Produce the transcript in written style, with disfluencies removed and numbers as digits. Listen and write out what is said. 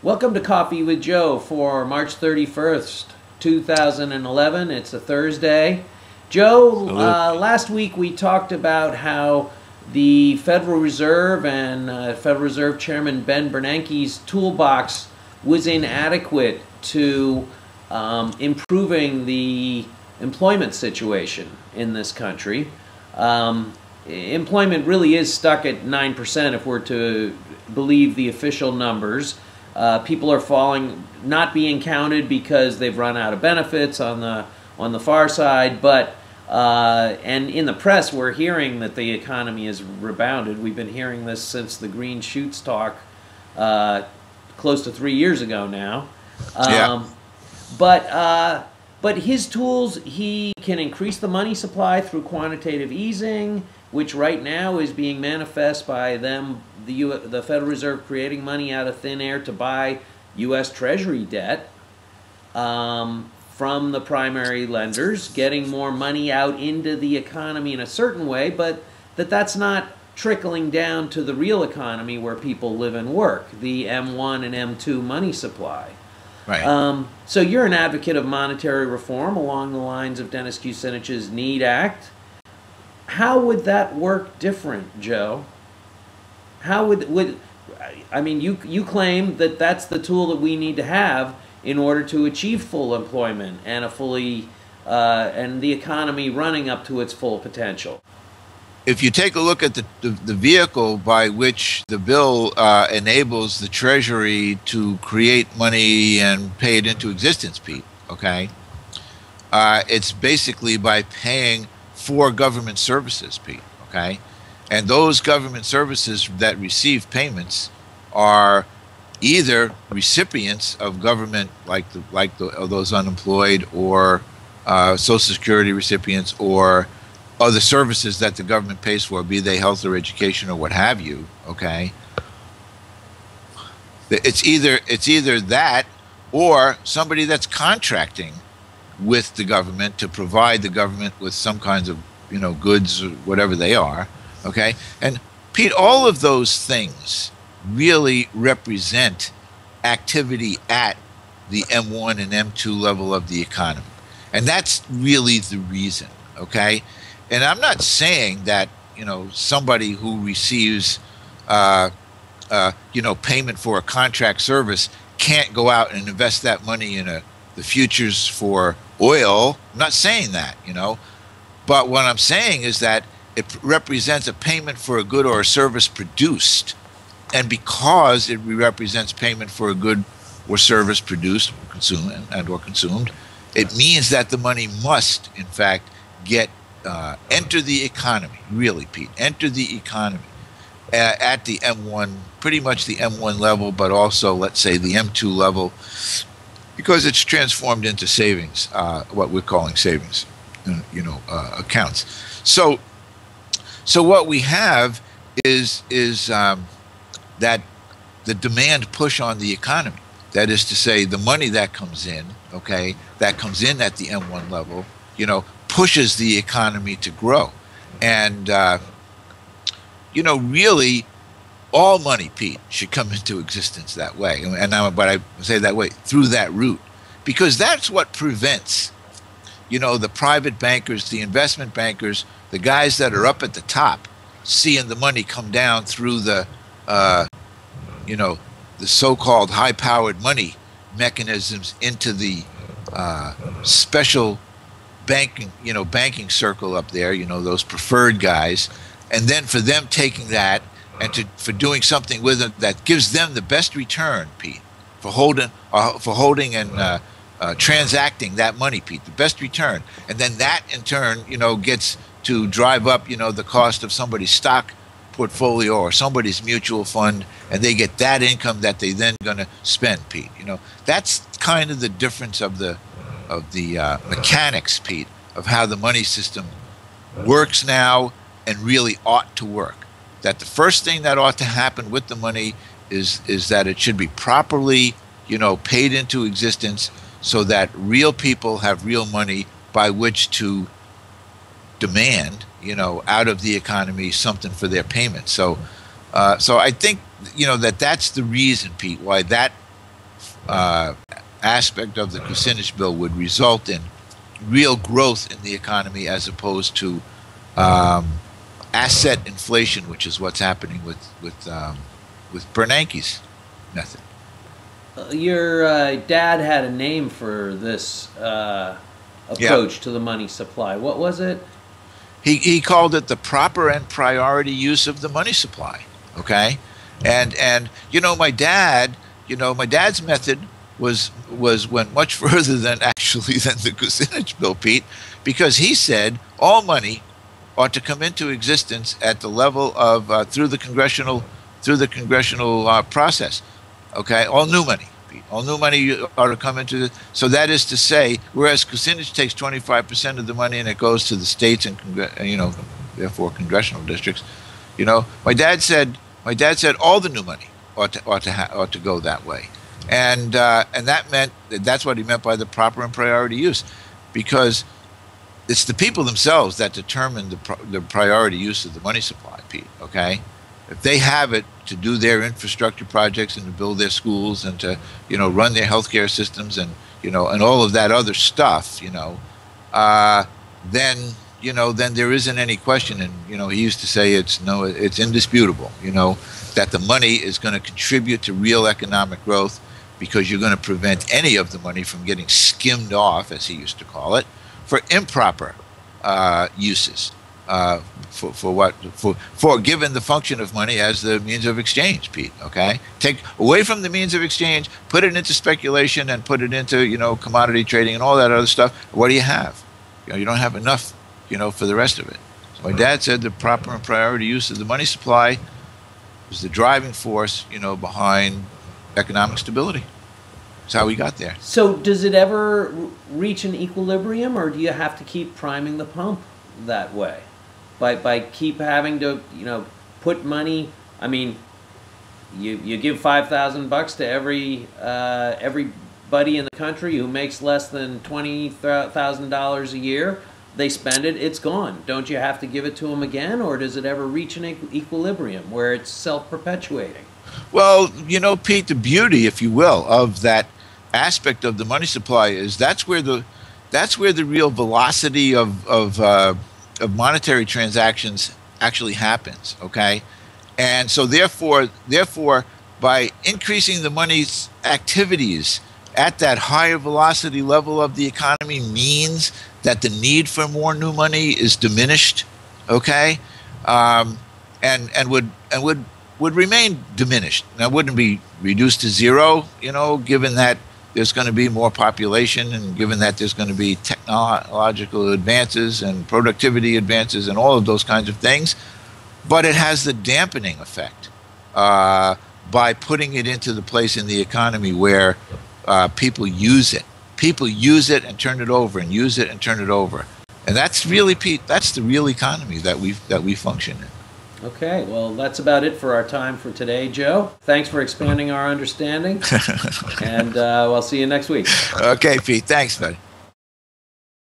Welcome to Coffee with Joe for March 31st, 2011. It's a Thursday. Joe, last week we talked about how the Federal Reserve and Federal Reserve Chairman Ben Bernanke's toolbox was inadequate to improving the employment situation in this country. Employment really is stuck at 9% if we're to believe the official numbers. People are not being counted because they've run out of benefits on the far side, but and in the press we're hearing that the economy has rebounded. We've been hearing this since the green shoots talk close to 3 years ago now. But his tools, he can increase the money supply through quantitative easing, which right now is being manifest by the Federal Reserve creating money out of thin air to buy U.S. Treasury debt from the primary lenders, getting more money out into the economy in a certain way, but that's not trickling down to the real economy where people live and work, the M1 and M2 money supply. Right. So you're an advocate of monetary reform along the lines of Dennis Kucinich's NEED Act. How would that work different, Joe? How I mean, you claim that that's the tool that we need to have in order to achieve full employment and and the economy running up to its full potential. If you take a look at the vehicle by which the bill enables the Treasury to create money and pay it into existence, Pete, okay, it's basically by paying for government services, Pete, okay? And those government services that receive payments are either recipients of government, like those unemployed, or Social Security recipients, or other services that the government pays for, be they health or education or what have you, okay? It's either that or somebody that's contracting with the government to provide the government with some kinds of, goods or whatever they are, okay? And Pete, all of those things really represent activity at the M1 and M2 level of the economy. And that's really the reason, okay? And I'm not saying that, somebody who receives, payment for a contract service can't go out and invest that money in the futures for oil. I'm not saying that, But what I'm saying is that it represents a payment for a good or a service produced. And because it represents payment for a good or service produced or consumed, it means that the money must, in fact, enter the economy, really, Pete, enter the economy at the M1, pretty much the M1 level, but also, let's say, the M2 level, because it's transformed into savings, what we're calling savings, accounts. So what we have is that the demand push on the economy. That is to say, the money that comes in, okay, that comes in at the M1 level, pushes the economy to grow. And, really, all money, Pete, should come into existence that way. But I say that way, through that route. Because that's what prevents, the private bankers, the investment bankers, the guys that are up at the top, seeing the money come down through the so-called high-powered money mechanisms into the special banking circle up there, those preferred guys, and then for them taking that and for doing something with it that gives them the best return, Pete, for holding and transacting that money, Pete, the best return, and then that in turn, gets to drive up, the cost of somebody's stock portfolio or somebody's mutual fund, and they get that income that they then going to spend, Pete. That's kind of the difference of the mechanics, Pete, of how the money system works now and really ought to work. That the first thing that ought to happen with the money is that it should be properly, paid into existence so that real people have real money by which to demand, out of the economy something for their payment. So I think, that's the reason, Pete, why that aspect of the Kucinich bill would result in real growth in the economy as opposed to asset inflation, which is what's happening with Bernanke's method. Your dad had a name for this approach to the money supply. What was it? He called it the proper and priority use of the money supply. Okay, and my dad's method went much further than the Kucinich bill, Pete, because he said all money ought to come into existence at the level of through the congressional process. Okay, all new money. All new money ought to come into so that is to say, whereas Kucinich takes 25% of the money and it goes to the states and therefore congressional districts. My dad said all the new money ought to go that way, and that meant that's what he meant by the proper and priority use, because it's the people themselves that determine the priority use of the money supply, Pete. Okay, if they have it to do their infrastructure projects and to build their schools and to run their healthcare systems and and all of that other stuff, then there isn't any question. And he used to say it's indisputable, that the money is going to contribute to real economic growth, because you're going to prevent any of the money from getting skimmed off, as he used to call it, for improper uses. For given the function of money as the means of exchange, Pete. Okay, take away from the means of exchange, put it into speculation, and put it into commodity trading and all that other stuff. What do you have? You don't have enough, for the rest of it. So my dad said the proper and priority use of the money supply was the driving force, behind economic stability. That's how we got there. So does it ever reach an equilibrium, or do you have to keep priming the pump that way? By keep having to put money. I mean, you give $5,000 to everybody in the country who makes less than $20,000 a year. They spend it, it's gone. Don't you have to give it to them again, or does it ever reach an equilibrium where it's self-perpetuating? Well, Pete, the beauty, if you will, of that aspect of the money supply is that's where the real velocity of monetary transactions actually happens. Okay, and so therefore, by increasing the money's activities at that higher velocity level of the economy means that the need for more new money is diminished. Okay, and would remain diminished. Now, it wouldn't be reduced to zero, given that there's going to be more population, and given that there's going to be technological advances and productivity advances and all of those kinds of things. But it has the dampening effect by putting it into the place in the economy where people use it. People use it and turn it over, and use it and turn it over. And that's really, Pete, that's the real economy that we function in. Okay, well, that's about it for our time for today, Joe. Thanks for expanding our understanding, and we'll see you next week. Okay, Pete. Thanks, buddy.